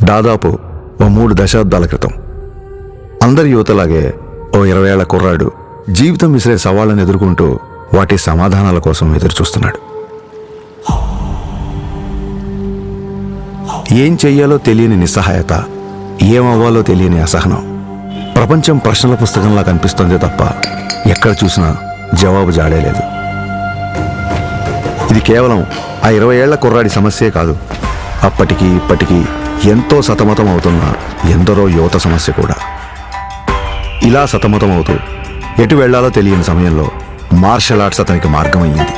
దాదాపు ఓ 3 దశాబ్దాల క్రితం అందరి యువతలాగే ఓ 20 ఏళ్ల కుర్రాడు జీవితం విసిరే సవాళ్ళను ఎదుర్కొంటూ వాటి సమాధానాల కోసం ఎదురుచూస్తున్నాడు. ఏం చెయ్యాలో తెలియని నిస్సహాయత, ఏమవ్వాలో తెలియని అసహనం. ప్రపంచం ప్రశ్నల పుస్తకంలా కనిపిస్తోందే తప్ప ఎక్కడ చూసినా జవాబు జాడేలేదు. ఇది కేవలం ఆ 20 ఏళ్ల కుర్రాడి సమస్యే కాదు, అప్పటికి ఇప్పటికీ ఎంతో సతమతం అవుతున్న ఎందరో యువత సమస్య కూడా. ఇలా సతమతం అవుతూ ఎటు వెళ్లాలో తెలియని సమయంలో మార్షల్ ఆర్ట్స్ అతనికి మార్గమయ్యింది.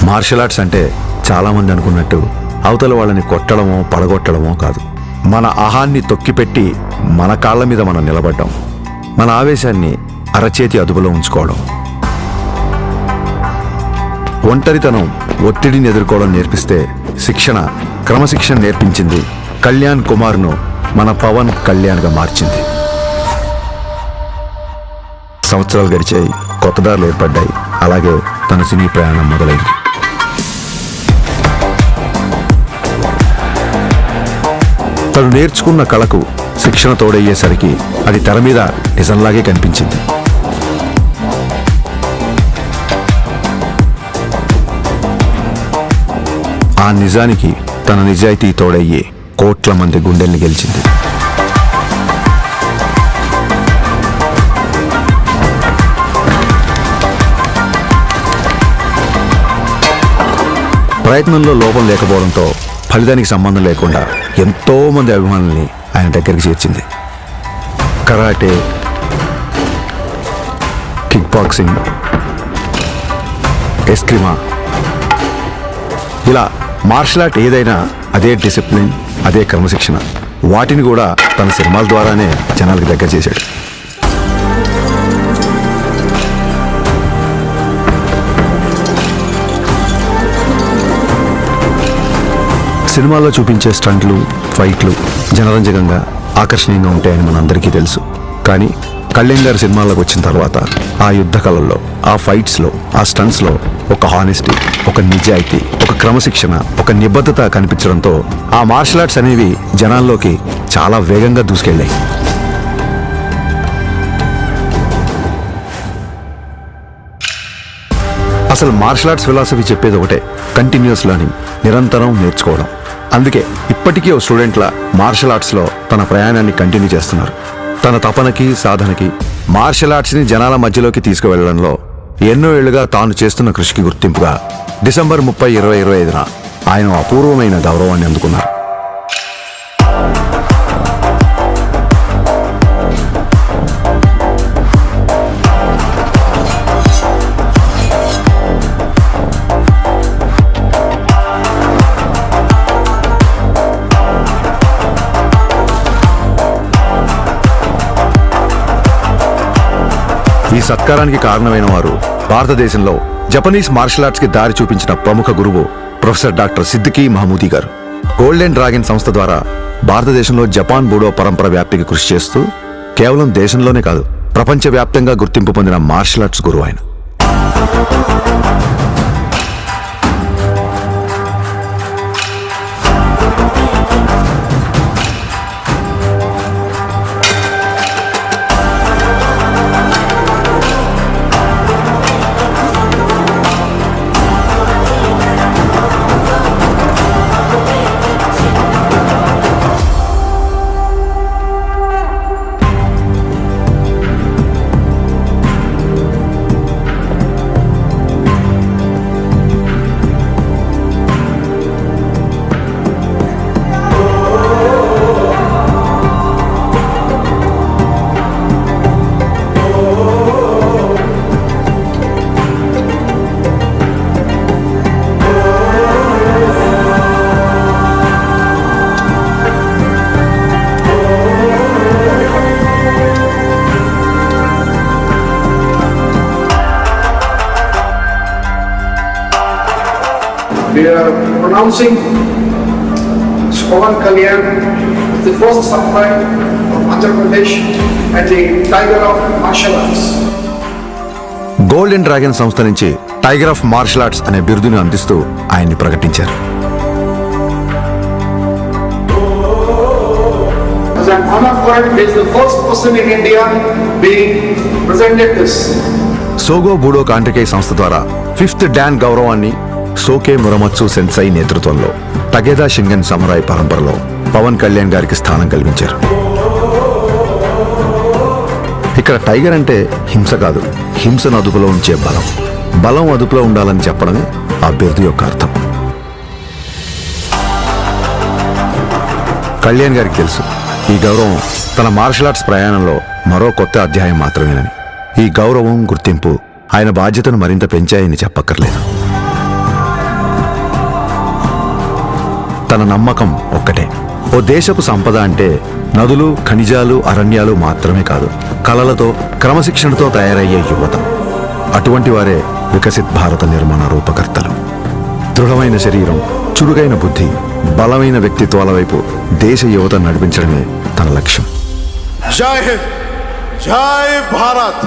మార్షల్ ఆర్ట్స్ అంటే చాలామంది అనుకున్నట్టు అవతల వాళ్ళని కొట్టడమో పడగొట్టడమో కాదు. మన అహాన్ని తొక్కిపెట్టి మన కాళ్ళ మీద మనం నిలబడ్డం, మన ఆవేశాన్ని అరచేతి అదుపులో ఉంచుకోవడం, ఒంటరితనం, ఒత్తిడిని ఎదుర్కోవడం నేర్పిస్తే శిక్షణ, క్రమశిక్షణ నేర్పించింది కళ్యాణ్ కుమార్ను మన పవన్ కళ్యాణ్గా మార్చింది. సంవత్సరాలు గడిచాయి, కొత్త దారులు ఏర్పడ్డాయి. అలాగే తన సినీ ప్రయాణం మొదలైంది. తను నేర్చుకున్న కళకు శిక్షణ తోడయ్యేసరికి అది తెర మీద నిజంలాగే కనిపించింది. ఆ నిజానికి తన నిజాయితీ తోడయ్యి కోట్ల మంది గుండెల్ని గెలిచింది. ప్రయత్నంలో లోపం లేకపోవడంతో ఫలితానికి సంబంధం లేకుండా ఎంతో మంది అభిమానుల్ని ఆయన దగ్గరికి చేర్చింది. కరాటే, కిక్ బాక్సింగ్, ఎస్క్రిమా, ఇలా మార్షల్ ఆర్ట్ ఏదైనా అదే డిసిప్లిన్, అదే క్రమశిక్షణ. వాటిని కూడా తన సినిమాల ద్వారానే జనాలకు దగ్గర చేశాడు. సినిమాల్లో చూపించే స్టంట్లు, ఫైట్లు జనరంజకంగా, ఆకర్షణీయంగా ఉంటాయని మనందరికీ తెలుసు. కానీ కళ్యాణ్ గారి సినిమాల్లోకి వచ్చిన తర్వాత ఆ యుద్ధ కళల్లో, ఆ ఫైట్స్లో, ఆ స్టంట్స్లో ఒక హానెస్టీ, ఒక నిజాయితీ, ఒక క్రమశిక్షణ, ఒక నిబద్ధత కనిపించడంతో ఆ మార్షల్ ఆర్ట్స్ అనేవి జనాల్లోకి చాలా వేగంగా దూసుకెళ్ళాయి. అసలు మార్షల్ ఆర్ట్స్ ఫిలాసఫీ చెప్పేది ఒకటే, కంటిన్యూస్ లెర్నింగ్, నిరంతరం నేర్చుకోవడం. అందుకే ఇప్పటికీ ఓ స్టూడెంట్ల మార్షల్ ఆర్ట్స్లో తన ప్రయాణాన్ని కంటిన్యూ చేస్తున్నారు. తన తపనకి, సాధనకి, మార్షల్ ఆర్ట్స్ని జనాల మధ్యలోకి తీసుకువెళ్లడంలో ఎన్నో ఏళ్లుగా తాను చేస్తున్న కృషికి గుర్తింపుగా డిసెంబర్ 30, 2025న ఆయన అపూర్వమైన గౌరవాన్ని అందుకున్నారు. ఈ సత్కారానికి కారణమైన వారు భారతదేశంలో జపనీస్ మార్షల్ ఆర్ట్స్ కి దారి చూపించిన ప్రముఖ గురువు ప్రొఫెసర్ డాక్టర్ సిద్దికీ మహమూదీ గారు. గోల్డెన్ డ్రాగన్ సంస్థ ద్వారా భారతదేశంలో జపాన్ బూడో పరంపర వ్యాప్తికి కృషి చేస్తూ కేవలం దేశంలోనే కాదు, ప్రపంచవ్యాప్తంగా గుర్తింపు పొందిన మార్షల్ ఆర్ట్స్ గురువు ఆయన. We are pronouncing Pawan Kalyan, the first samurai of Andhra Pradesh and the Tiger of Martial Arts. Golden dragon సంస్థ నుంచి టైగర్ ఆఫ్ మార్షల్ ఆర్ట్స్ అనే బిరుదును అందిస్తూ ఆయన్ని ప్రకటించారు. As an honor for it, he is the first person in India being presented this. సోగో బూడో కాంట్రికే సంస్థ ద్వారా 5th don గౌరవాన్ని సోకే మురమత్సు సెన్సై నేతృత్వంలో టగేదా షింగన్ సమురాయ్ పరంపరలో పవన్ కళ్యాణ్ గారికి స్థానం కల్పించారు. ఇక్కడ టైగర్ అంటే హింస కాదు, హింసను అదుపులో ఉంచే బలం. బలం అదుపులో ఉండాలని చెప్పడమే ఆ బిరుదు యొక్క అర్థం. కళ్యాణ్ గారికి తెలుసు ఈ గౌరవం తన మార్షల్ ఆర్ట్స్ ప్రయాణంలో మరో కొత్త అధ్యాయం మాత్రమేనని. ఈ గౌరవం, గుర్తింపు ఆయన బాధ్యతను మరింత పెంచాయని చెప్పక్కర్లేదు. తన నమ్మకం ఒక్కటే, ఓ దేశపు సంపద అంటే నదులు, ఖనిజాలు, అరణ్యాలు మాత్రమే కాదు, కళలతో, క్రమశిక్షణతో తయారయ్యే యువత. అటువంటి వారే వికసిత్ భారత నిర్మాణ రూపకర్తలు. దృఢమైన శరీరం, చురుగైన బుద్ధి, బలమైన వ్యక్తిత్వాల వైపు దేశ యువత నడిపించడమే తన లక్ష్యం. జై హింద్, జై భారత్.